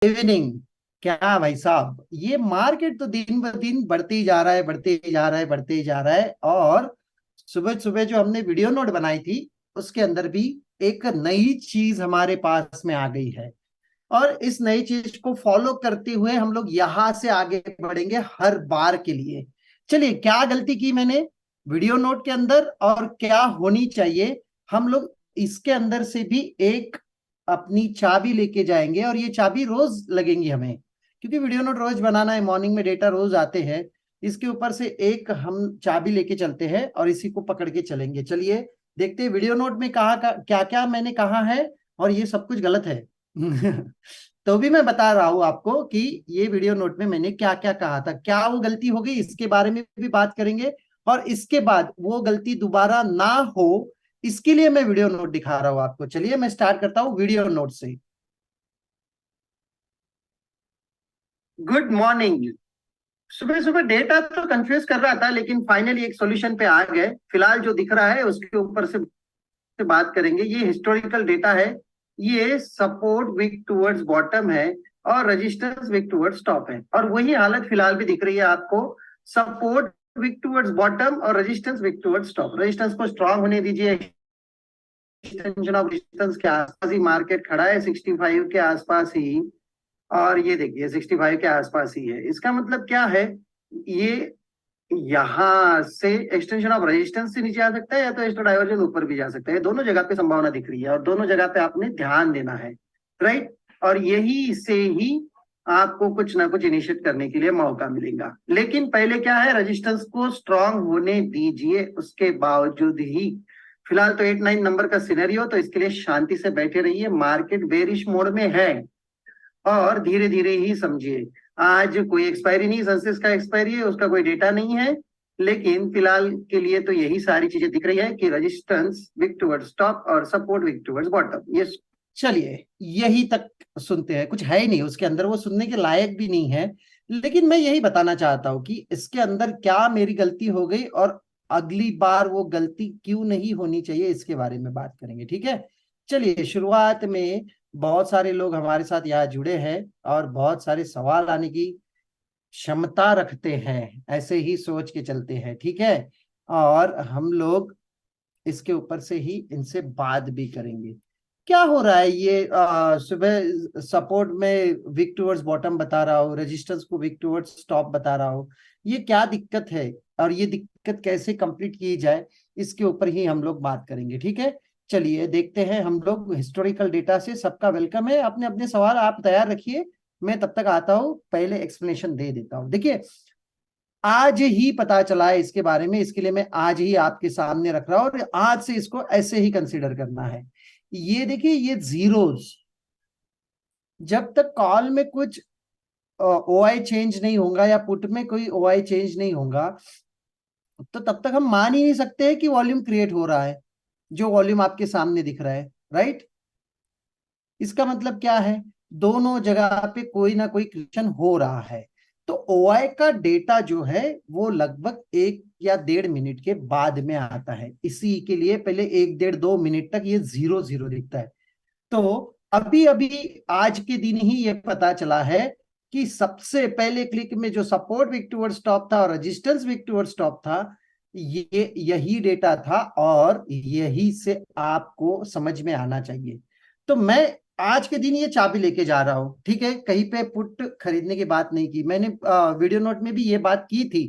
Evening. क्या भाई साहब, ये मार्केट तो दिन ब दिन बढ़ते ही जा रहा है, बढ़ते ही जा रहा है, बढ़ते ही जा रहा है। और सुबह सुबह जो हमने वीडियो नोट बनाई थी उसके अंदर भी एक नई चीज हमारे पास में आ गई है। और इस नई चीज को फॉलो करते हुए हम लोग यहां से आगे बढ़ेंगे हर बार के लिए। चलिए, क्या गलती की मैंने वीडियो नोट के अंदर और क्या होनी चाहिए, हम लोग इसके अंदर से भी एक अपनी चाबी लेके जाएंगे। और ये चाबी रोज लगेंगी हमें, क्योंकि वीडियो नोट रोज बनाना है, मॉर्निंग में डेटा रोज आते हैं। इसके ऊपर से एक हम चाबी लेके चलते हैं और इसी को पकड़ के चलेंगे। चलिए देखते हैं वीडियो नोट में कहा क्या क्या मैंने कहा है, और ये सब कुछ गलत है। तो भी मैं बता रहा हूं आपको कि ये वीडियो नोट में मैंने क्या क्या कहा था, क्या वो गलती हो गई इसके बारे में भी बात करेंगे। और इसके बाद वो गलती दोबारा ना हो, इसके लिए मैं वीडियो नोट दिखा रहा हूं आपको। चलिए मैं स्टार्ट करता हूं वीडियो नोट से। Good morning. सुबह सुबह डेटा तो कंफ्यूज कर रहा था, लेकिन फाइनली एक सॉल्यूशन पे आ गए। फिलहाल जो दिख रहा है उसके ऊपर से बात करेंगे। ये हिस्टोरिकल डेटा है। ये सपोर्ट वीक टूवर्ड्स बॉटम है और रेजिस्टेंस वीक टूवर्ड्स टॉप है, और वही हालत फिलहाल भी दिख रही है आपको। सपोर्ट वीक टूवर्ड्स बॉटम और resistance week towards top. Resistance को स्ट्रांग होने दीजिए। एक्सटेंशन ऑफ रेजिस्टेंस के आसपास ही मार्केट खड़ा है, 65 के आसपास ही। और ये देखिए 65 के आसपास ही है। इसका मतलब क्या है? ये यहां से एक्सटेंशन ऑफ रेजिस्टेंस से नीचे आ सकता है, या तो एक्स्ट्रा डाइवर्जन ऊपर भी जा सकता है। दोनों जगह पे संभावना दिख रही है और दोनों जगह पे आपने ध्यान देना है। राइट। और यही से ही आपको कुछ ना कुछ इनिशिएट करने के लिए मौका मिलेगा। लेकिन पहले क्या है, रेजिस्टेंस को स्ट्रांग होने दीजिए। उसके बावजूद ही फिलहाल तो 8-9 नंबर का सिनेरियो, तो इसके लिए शांति से बैठे रहिए। मार्केट बेरिश मोड में है और धीरे धीरे ही समझिए। आज कोई एक्सपायरी नहीं, सेंसेक्स का एक्सपायरी है, उसका कोई डेटा नहीं है। लेकिन फिलहाल के लिए तो यही सारी चीजें दिख रही है कि रेजिस्टेंस विक टुवर्ड्स टॉप और सपोर्ट विक टुवर्ड्स बॉटम। ये चलिए यही तक सुनते हैं, कुछ है ही नहीं उसके अंदर, वो सुनने के लायक भी नहीं है। लेकिन मैं यही बताना चाहता हूं कि इसके अंदर क्या मेरी गलती हो गई और अगली बार वो गलती क्यों नहीं होनी चाहिए, इसके बारे में बात करेंगे। ठीक है। चलिए शुरुआत में बहुत सारे लोग हमारे साथ यहाँ जुड़े हैं और बहुत सारे सवाल आने की क्षमता रखते हैं, ऐसे ही सोच के चलते हैं। ठीक है। और हम लोग इसके ऊपर से ही इनसे बात भी करेंगे। क्या हो रहा है ये, सुबह सपोर्ट में विक टुवर्ड्स बॉटम बता रहा हूँ, रेजिस्टेंस को विक टुवर्ड्स टॉप बता रहा हूँ। ये क्या दिक्कत है और ये दिक्कत कैसे कंप्लीट की जाए, इसके ऊपर ही हम लोग बात करेंगे। ठीक है। चलिए देखते हैं हम लोग हिस्टोरिकल डेटा से। सबका वेलकम है। अपने अपने सवाल आप तैयार रखिए, मैं तब तक आता हूँ, पहले एक्सप्लेनेशन दे देता हूँ। देखिए आज ही पता चला है इसके बारे में, इसके लिए मैं आज ही आपके सामने रख रहा हूं और आज से इसको ऐसे ही कंसीडर करना है। ये देखिए, ये जीरोस, जब तक कॉल में कुछ ओआई चेंज नहीं होगा या पुट में कोई ओआई चेंज नहीं होगा, तो तब तक हम मान ही नहीं सकते कि वॉल्यूम क्रिएट हो रहा है, जो वॉल्यूम आपके सामने दिख रहा है। राइट। इसका मतलब क्या है, दोनों जगह पे कोई ना कोई क्रिएशन हो रहा है। तो ओआई का डेटा जो है वो लगभग 1 या 1.5 मिनट के बाद में आता है। इसी के लिए पहले 1 1.5 2 मिनट तक ये 0 0 दिखता है। तो अभी अभी आज के दिन ही ये पता चला है कि सबसे पहले क्लिक में जो सपोर्ट विक टुवर्ड्स टॉप था और रेजिस्टेंस विक टुवर्ड्स टॉप था, ये यही डेटा था और यही से आपको समझ में आना चाहिए। तो मैं आज के दिन ये चाबी लेके जा रहा हूं। ठीक है। कहीं पे पुट खरीदने की बात नहीं की मैंने, वीडियो नोट में भी ये बात की थी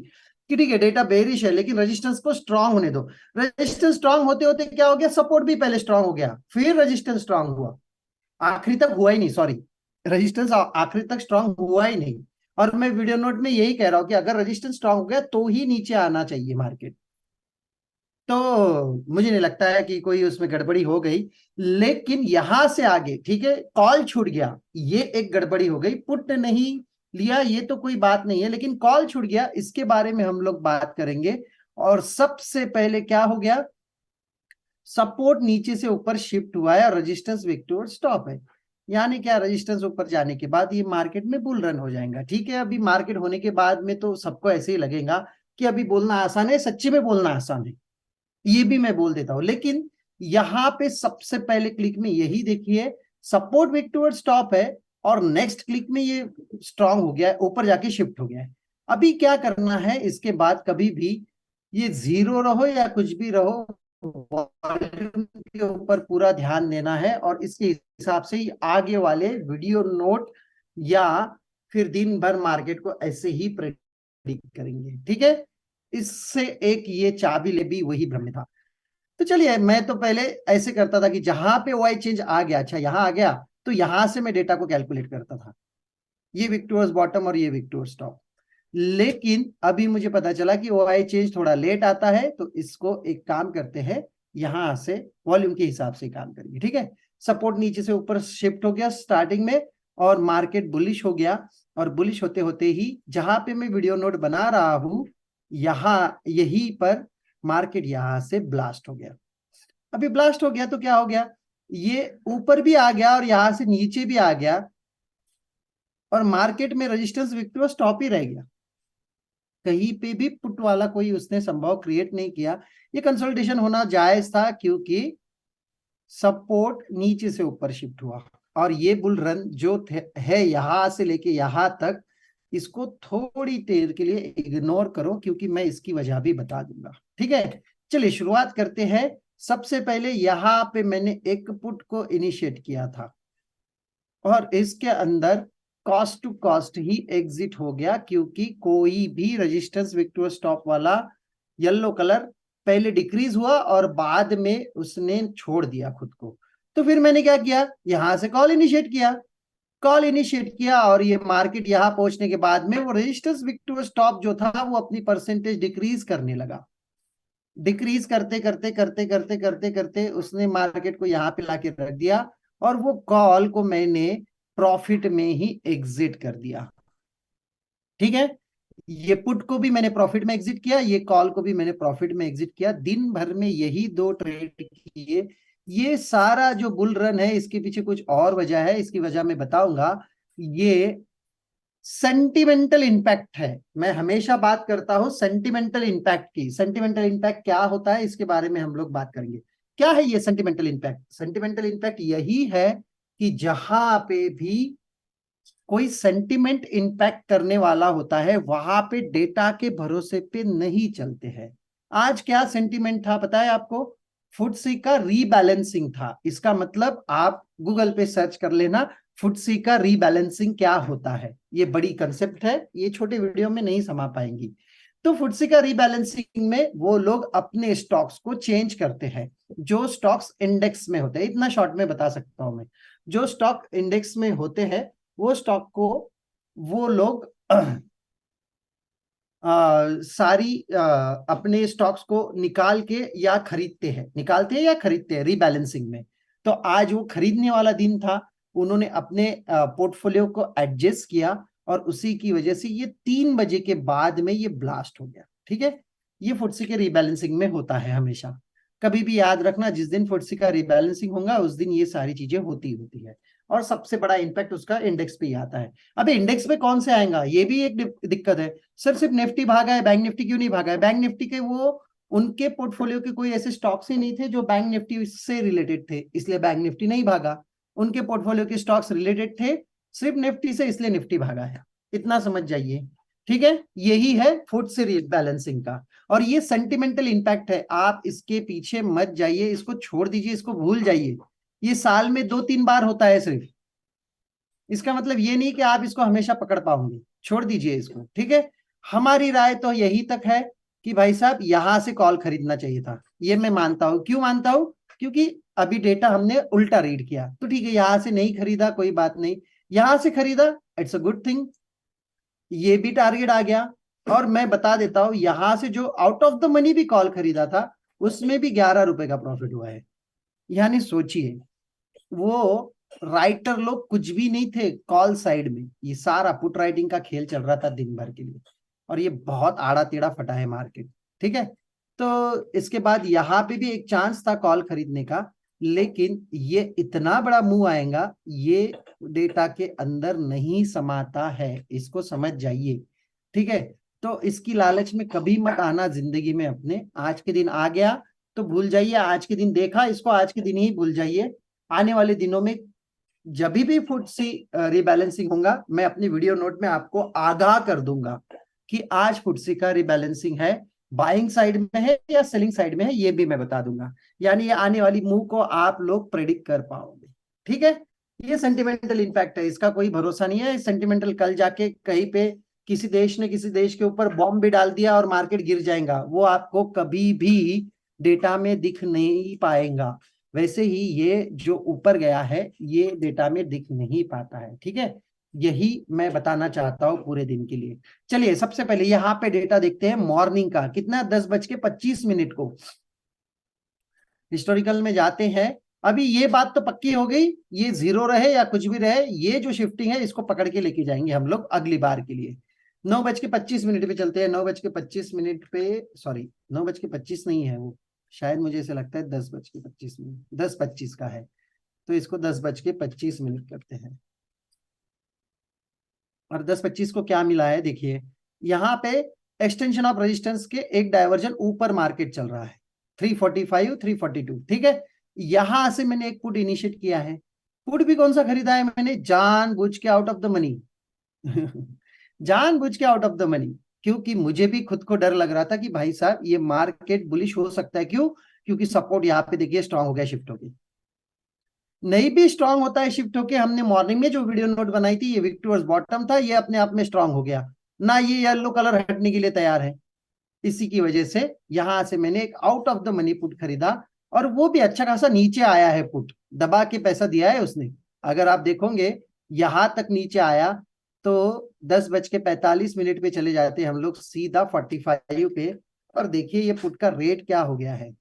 कि ठीक है डेटा बेरिश है, लेकिन रेजिस्टेंस को स्ट्रांग होने दो। रेजिस्टेंस स्ट्रांग होते होते क्या हो गया, सपोर्ट भी पहले स्ट्रांग हो गया, फिर रेजिस्टेंस स्ट्रांग हुआ। आखिरी तक हुआ ही नहीं, सॉरी, रेजिस्टेंस आखिरी तक स्ट्रांग हुआ ही नहीं। और मैं वीडियो नोट में यही कह रहा हूं कि अगर रेजिस्टेंस स्ट्रांग हो गया तो ही नीचे आना चाहिए मार्केट। तो मुझे नहीं लगता है कि कोई उसमें गड़बड़ी हो गई। लेकिन यहां से आगे ठीक है, कॉल छूट गया, ये एक गड़बड़ी हो गई। पुट नहीं लिया ये तो कोई बात नहीं है, लेकिन कॉल छूट गया, इसके बारे में हम लोग बात करेंगे। और सबसे पहले क्या हो गया, सपोर्ट नीचे से ऊपर शिफ्ट हुआ है और रेजिस्टेंस विक टुवर्ड्स स्टॉप है। यानी क्या, रेजिस्टेंस ऊपर जाने के बाद ये मार्केट में बुल रन हो जाएगा। ठीक है। अभी मार्केट होने के बाद में तो सबको ऐसे ही लगेगा कि अभी बोलना आसान है, सच्ची में बोलना आसान है, ये भी मैं बोल देता हूं। लेकिन यहां पे सबसे पहले क्लिक में यही देखिए, सपोर्ट विक टुवर्ड्स टॉप है और नेक्स्ट क्लिक में ये स्ट्रांग हो गया है, ऊपर जाके शिफ्ट हो गया है। अभी क्या करना है, इसके बाद कभी भी ये जीरो रहो या कुछ भी रहो, वॉल्यूम के ऊपर पूरा ध्यान देना है और इसके हिसाब से ही आगे वाले वीडियो नोट या फिर दिन भर मार्केट को ऐसे ही प्रेडिक्ट करेंगे। ठीक है, इससे एक ये चाबी ले भी वही भ्रम था। तो चलिए, मैं तो पहले ऐसे करता था कि जहां पे वाई चेंज आ गया, अच्छा यहां आ गया, तो यहां से मैं डेटा को कैलकुलेट करता था, ये विक्टोर्स बॉटम और ये विक्टोर्स टॉप। लेकिन अभी मुझे पता चला कि वाई चेंज थोड़ा लेट आता है, तो इसको एक काम करते हैं, यहां से वॉल्यूम के हिसाब से काम करेंगे। ठीक है, सपोर्ट नीचे से ऊपर शिफ्ट हो गया स्टार्टिंग में और मार्केट बुलिश हो गया, और बुलिश होते होते ही जहां पे मैं वीडियो नोट बना रहा हूं, यहां यहीं पर मार्केट यहां से ब्लास्ट हो गया। अभी ब्लास्ट हो गया तो क्या हो गया, ये ऊपर भी आ गया और यहां से नीचे भी आ गया, और मार्केट में रेजिस्टेंस विक्टोरिया स्टॉप ही रह गया। कहीं पे भी पुट वाला कोई उसने संभव क्रिएट नहीं किया। ये कंसोलिडेशन होना जायज था क्योंकि सपोर्ट नीचे से ऊपर शिफ्ट हुआ, और ये बुल रन जो है यहां से लेके यहां तक, इसको थोड़ी देर के लिए इग्नोर करो क्योंकि मैं इसकी वजह भी बता दूंगा। ठीक है, चलिए शुरुआत करते हैं। सबसे पहले यहां पे मैंने एक पुट को इनिशिएट किया था और इसके अंदर कॉस्ट टू कॉस्ट ही एग्जिट हो गया, क्योंकि कोई भी रेजिस्टेंस विक्टोरिया स्टॉप वाला येलो कलर पहले डिक्रीज हुआ और बाद में उसने छोड़ दिया खुद को। तो फिर मैंने क्या किया, यहां से कॉल इनिशिएट किया, कॉल इनिशिएट किया, और ये मार्केट यहां पहुंचने के बाद में वो रेजिस्टेंस विक्टोरिया स्टॉप जो था वो अपनी परसेंटेज डिक्रीज करने लगा। डिक्रीज करते करते करते करते करते करते उसने मार्केट को यहां पे लाके रख दिया, और वो कॉल को मैंने प्रॉफिट में ही एग्जिट कर दिया। ठीक है, ये पुट को भी मैंने प्रॉफिट में एग्जिट किया, ये कॉल को भी मैंने प्रॉफिट में एग्जिट किया। दिन भर में यही दो ट्रेड किए। ये सारा जो बुल रन है इसके पीछे कुछ और वजह है, इसकी वजह मैं बताऊंगा। ये सेंटिमेंटल इंपैक्ट है। मैं हमेशा बात करता हूं सेंटिमेंटल इंपैक्ट की। सेंटिमेंटल इंपैक्ट क्या होता है इसके बारे में हम लोग बात करेंगे। क्या है ये सेंटिमेंटल इंपैक्ट? सेंटिमेंटल इंपैक्ट यही है कि जहां पे भी कोई सेंटिमेंट इंपैक्ट करने वाला होता है वहां पे डेटा के भरोसे पे नहीं चलते हैं। आज क्या सेंटिमेंट था पता है आपको? फुटसी का रीबैलेंसिंग था। इसका मतलब आप गूगल पे सर्च कर लेना, फुटसी का रीबैलेंसिंग क्या होता है। ये बड़ी कंसेप्ट है, ये छोटे वीडियो में नहीं समा पाएंगी। तो फुटसी का रीबैलेंसिंग में वो लोग अपने स्टॉक्स को चेंज करते हैं। जो स्टॉक्स इंडेक्स में होते हैं, इतना शॉर्ट में बता सकता हूं मैं, जो स्टॉक इंडेक्स में होते हैं वो स्टॉक को वो लोग सारी अपने स्टॉक्स को निकाल के या खरीदते हैं, निकालते हैं या खरीदते हैं रीबैलेंसिंग में। तो आज वो खरीदने वाला दिन था, उन्होंने अपने पोर्टफोलियो को एडजस्ट किया, और उसी की वजह से ये 3 बजे के बाद में ये ब्लास्ट हो गया। ठीक है, ये फुटसी के रीबैलेंसिंग में होता है हमेशा। कभी भी याद रखना, जिस दिन फुटसी का रीबैलेंसिंग होगा उस दिन ये सारी चीजें होती होती है, और सबसे बड़ा इंपैक्ट उसका इंडेक्स पे ही आता है। अब इंडेक्स पे कौन से आएगा, ये भी एक दिक्कत है। सर सिर्फ निफ्टी भागा है, बैंक निफ्टी क्यों नहीं भागा है? बैंक निफ्टी के वो उनके पोर्टफोलियो के कोई ऐसे स्टॉक्स ही नहीं थे जो बैंक निफ्टी से रिलेटेड थे, इसलिए बैंक निफ्टी नहीं भागा। उनके पोर्टफोलियो के स्टॉक्स रिलेटेड थे सिर्फ निफ्टी से, इसलिए निफ्टी भागा है। इतना समझ जाइए। ठीक है, यही है फुट से बैलेंसिंग का, और ये सेंटिमेंटल इंपैक्ट है। आप इसके पीछे मत जाइए, इसको छोड़ दीजिए, इसको भूल जाइए। ये साल में 2-3 बार होता है सिर्फ। इसका मतलब ये नहीं कि आप इसको हमेशा पकड़ पाओगे, छोड़ दीजिए इसको। ठीक है, हमारी राय तो यही तक है कि भाई साहब यहां से कॉल खरीदना चाहिए था। ये मैं मानता हूं। क्यों मानता हूं? क्योंकि अभी डेटा हमने उल्टा रीड किया, तो ठीक है, यहां से नहीं खरीदा कोई बात नहीं, यहां से खरीदा, इट्स अ गुड थिंग। ये भी टारगेट आ गया। और मैं बता देता हूं, यहां से जो आउट ऑफ द मनी भी कॉल खरीदा था उसमें भी 11 रुपए का प्रॉफिट हुआ है। यानी सोचिए, वो राइटर लोग कुछ भी नहीं थे कॉल साइड में, ये सारा पुट राइटिंग का खेल चल रहा था दिन भर के लिए, और ये बहुत आड़ा टेढ़ा फटा है मार्केट। ठीक है, तो इसके बाद यहाँ पे भी एक चांस था कॉल खरीदने का, लेकिन ये इतना बड़ा मुंह आएगा ये डेटा के अंदर नहीं समाता है, इसको समझ जाइए। ठीक है, तो इसकी लालच में कभी मत आना जिंदगी में अपने। आज के दिन आ गया तो भूल जाइए, आज के दिन देखा इसको, आज के दिन ही भूल जाइए। आने वाले दिनों में जब भी फुटसी रिबैलेंसिंग होगा, मैं अपनी वीडियो नोट में आपको आगाह कर दूंगा कि आज फुटसी का रिबैलेंसिंग है, बाइंग साइड में है या सेलिंग साइड में है, ये भी मैं बता दूंगा। यानी ये आने वाली मूव को आप लोग प्रेडिक्ट कर पाओगे। ठीक है, ये सेंटिमेंटल इम्पैक्ट है, इसका कोई भरोसा नहीं है। सेंटिमेंटल कल जाके कहीं पे किसी देश ने किसी देश के ऊपर बॉम्ब भी डाल दिया और मार्केट गिर जाएगा, वो आपको कभी भी डेटा में दिख नहीं पाएगा। वैसे ही ये जो ऊपर गया है ये डेटा में दिख नहीं पाता है। ठीक है, यही मैं बताना चाहता हूं पूरे दिन के लिए। चलिए सबसे पहले यहाँ पे डेटा देखते हैं मॉर्निंग का, कितना 10:25 को हिस्टोरिकल में जाते हैं। अभी ये बात तो पक्की हो गई, ये जीरो रहे या कुछ भी रहे, ये जो शिफ्टिंग है इसको पकड़ के लेके जाएंगे हम लोग अगली बार के लिए। 9:25 पे चलते हैं। 9:25 पे, सॉरी 9:25 नहीं है वो, शायद मुझे ऐसा लगता है 10:25, 10:25 का है, तो इसको 10:25 करते हैं। और 10:25 को क्या मिला है देखिए, यहाँ पे एक्सटेंशन ऑफ रेजिस्टेंस के एक डायवर्जन ऊपर मार्केट चल रहा है 345 342। ठीक है, यहां से मैंने एक पुट इनिशिएट किया है। पुट भी कौन सा खरीदा है मैंने, जानबूझ के आउट ऑफ द मनी जानबूझ के आउट ऑफ द मनी, क्योंकि मुझे भी खुद को डर लग रहा था कि भाई साहब ये मार्केट बुलिश हो सकता है। क्यों? क्योंकि सपोर्ट यहाँ पे देखिए स्ट्रांग हो गया शिफ्ट होके, नहीं भी स्ट्रांग होता है शिफ्ट होके। हमने मॉर्निंग में जो वीडियो नोट बनाई थी ये विक टुवर्ड्स बॉटम था, ये अपने आप में स्ट्रांग हो गया ना, ये येलो कलर हटने के लिए तैयार है। इसी की वजह से यहां से मैंने एक out of the money put खरीदा, और वो भी अच्छा खासा नीचे आया है पुट, दबा के पैसा दिया है उसने। अगर आप देखोगे यहां तक नीचे आया तो 10:45 पे चले जाते हैं हम लोग सीधा 45 पे। और देखिए ये पुट का रेट क्या हो गया है,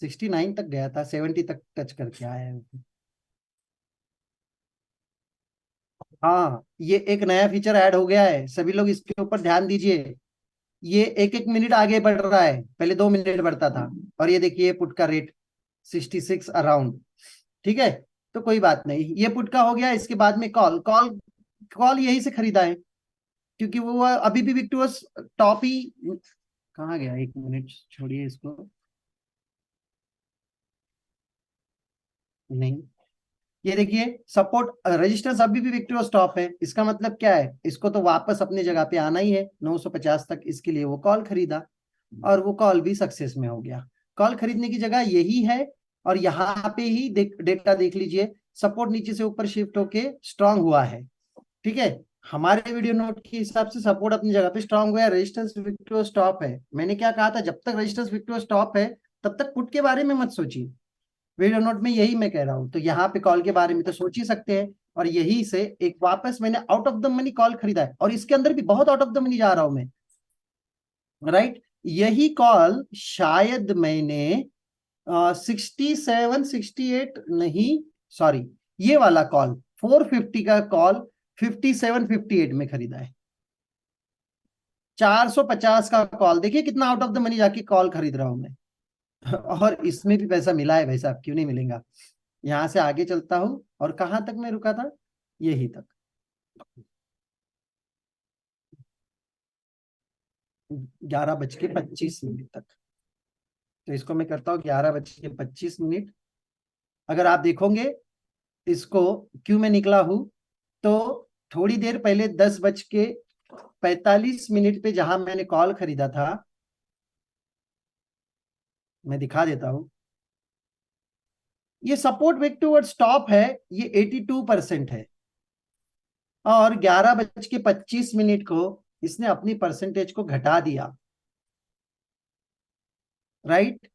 69 तक गया था, 70 तक टच करके आया है। हाँ, ये एक नया फीचर ऐड हो गया है, सभी लोग इसके ऊपर ध्यान दीजिए। ये एक एक मिनट आगे बढ़ रहा है, पहले 2 मिनट बढ़ता था। और ये देखिए पुट का रेट 66 अराउंड। ठीक है, तो कोई बात नहीं, ये पुट का हो गया। इसके बाद में कॉल कॉल कॉल यही से खरीदा है, क्योंकि वो अभी भी विक्टोर्स टॉप ही। कहाँ गया, एक मिनट छोड़िए इसको, नहीं, ये देखिए सपोर्ट रेजिस्टेंस अभी भी विक्टोरिया स्टॉप है। इसका मतलब क्या है, इसको तो वापस अपनी जगह पे आना ही है 950 तक, इसके लिए वो कॉल खरीदा और वो कॉल भी सक्सेस में हो गया। कॉल खरीदने की जगह यही है, और यहाँ पे ही डेटा देख लीजिए, सपोर्ट नीचे से ऊपर शिफ्ट होके स्ट्रांग हुआ है। ठीक है, हमारे वीडियो नोट के हिसाब से सपोर्ट अपनी जगह पे स्ट्रांग हुआ है, रेजिस्टेंस विक्टोरिया स्टॉप है। मैंने क्या कहा था, जब तक रेजिस्टेंस विक्टोरिया स्टॉप है तब तक पुट के बारे में मत सोचिए, वीडियो नोट में यही मैं कह रहा हूं। तो यहाँ पे कॉल के बारे में तो सोच ही सकते हैं। और यही से एक वापस मैंने out of the money call खरीदा है, और इसके अंदर भी बहुत आउट ऑफ द मनी जा रहा हूं मैं, राइट। यही कॉल शायद मैंने 67 68 नहीं, सॉरी, ये वाला कॉल 450 का कॉल 57 58 में खरीदा है। 450 का कॉल, देखिए कितना आउट ऑफ द मनी जाके कॉल खरीद रहा हूं मैं और इसमें भी पैसा मिला है भाई साहब, क्यों नहीं मिलेगा। यहां से आगे चलता हूं, और कहां तक मैं रुका था, यही तक, 11:25 तक। तो इसको मैं करता हूँ 11:25। अगर आप देखोगे इसको, क्यों मैं निकला हूं, तो थोड़ी देर पहले 10:45 पे जहां मैंने कॉल खरीदा था, मैं दिखा देता हूं, ये सपोर्ट विक टूवर्ड स्टॉप है, ये 82% है। और 11:25 को इसने अपनी परसेंटेज को घटा दिया, राइट।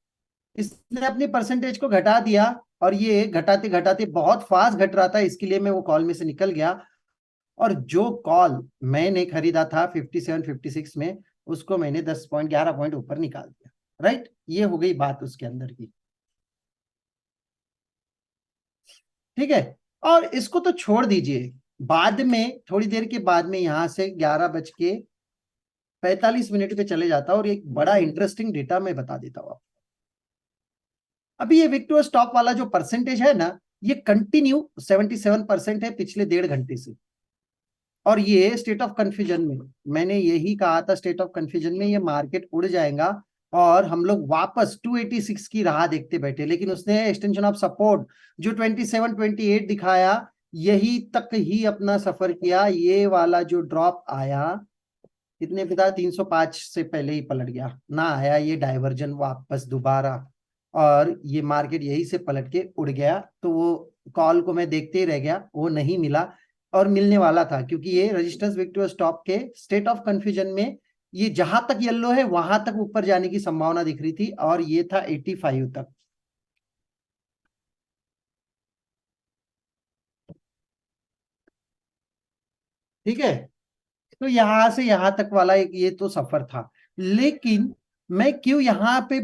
इसने अपनी परसेंटेज को घटा दिया, और ये घटाते घटाते बहुत फास्ट घट रहा था, इसके लिए मैं वो कॉल में से निकल गया। और जो कॉल मैंने खरीदा था 57 56 में, उसको मैंने 10 पॉइंट 11 पॉइंट ऊपर निकाल दिया, राइट। ये हो गई बात उसके अंदर की। ठीक है, और इसको तो छोड़ दीजिए, बाद में थोड़ी देर के बाद में यहां से 11:45 पे चले जाता हूं, और एक बड़ा इंटरेस्टिंग डेटा मैं बता देता हूं। अभी ये विक्टोरिया स्टॉक वाला जो परसेंटेज है ना, ये कंटिन्यू 77% है पिछले 1.5 घंटे से। और ये स्टेट ऑफ कंफ्यूजन में, मैंने यही कहा था, स्टेट ऑफ कंफ्यूजन में ये मार्केट उड़ जाएगा और हम लोग वापस 286 की राह देखते बैठे, लेकिन उसने एक्सटेंशन ऑफ सपोर्ट जो 27 28 दिखाया, यही तक ही अपना सफर किया। ये वाला जो ड्रॉप आया, कितने पिता 305 से पहले ही पलट गया ना, आया ये डाइवर्जन वापस दोबारा, और ये मार्केट यही से पलट के उड़ गया। तो वो कॉल को मैं देखते ही रह गया, वो नहीं मिला, और मिलने वाला था, क्योंकि ये रेजिस्टेंस विक्टोरिया स्टॉप के स्टेट ऑफ कंफ्यूजन में ये जहां तक येलो है वहां तक ऊपर जाने की संभावना दिख रही थी, और ये था 85 तक। ठीक है, तो यहां से यहां तक वाला एक ये तो सफर था। लेकिन मैं क्यों यहाँ पे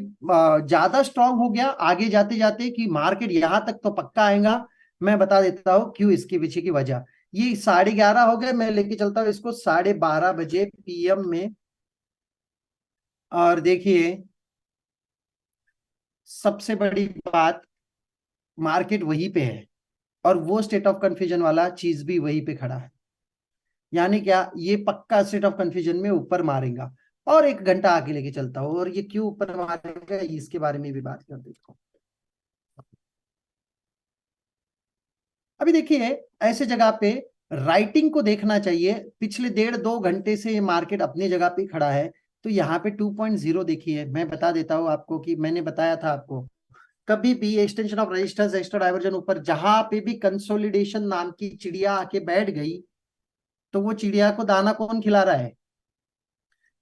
ज्यादा स्ट्रांग हो गया आगे जाते जाते कि मार्केट यहां तक तो पक्का आएगा, मैं बता देता हूँ क्यों, इसके पीछे की वजह। ये 11:30 हो गए, मैं लेके चलता हूँ इसको 12:30 बजे PM में। और देखिए, सबसे बड़ी बात, मार्केट वहीं पे है और वो स्टेट ऑफ कंफ्यूजन वाला चीज भी वहीं पे खड़ा है। यानी क्या, ये पक्का स्टेट ऑफ कंफ्यूजन में ऊपर मारेगा। और एक घंटा आगे लेके चलता हूँ, और ये क्यों ऊपर मारेगा इसके बारे में भी बात कर देता हूँ। अभी देखिए, ऐसे जगह पे राइटिंग को देखना चाहिए। पिछले 1.5 2 घंटे से ये मार्केट अपनी जगह पे खड़ा है। तो यहाँ पे 2.0 देखिए, मैं बता देता हूँ आपको कि मैंने बताया था आपको, कभी भी extension of resistance extra diversion ऊपर जहां पे भी कंसोलिडेशन नाम की चिड़िया आके बैठ गई, तो वो चिड़िया को दाना कौन खिला रहा है?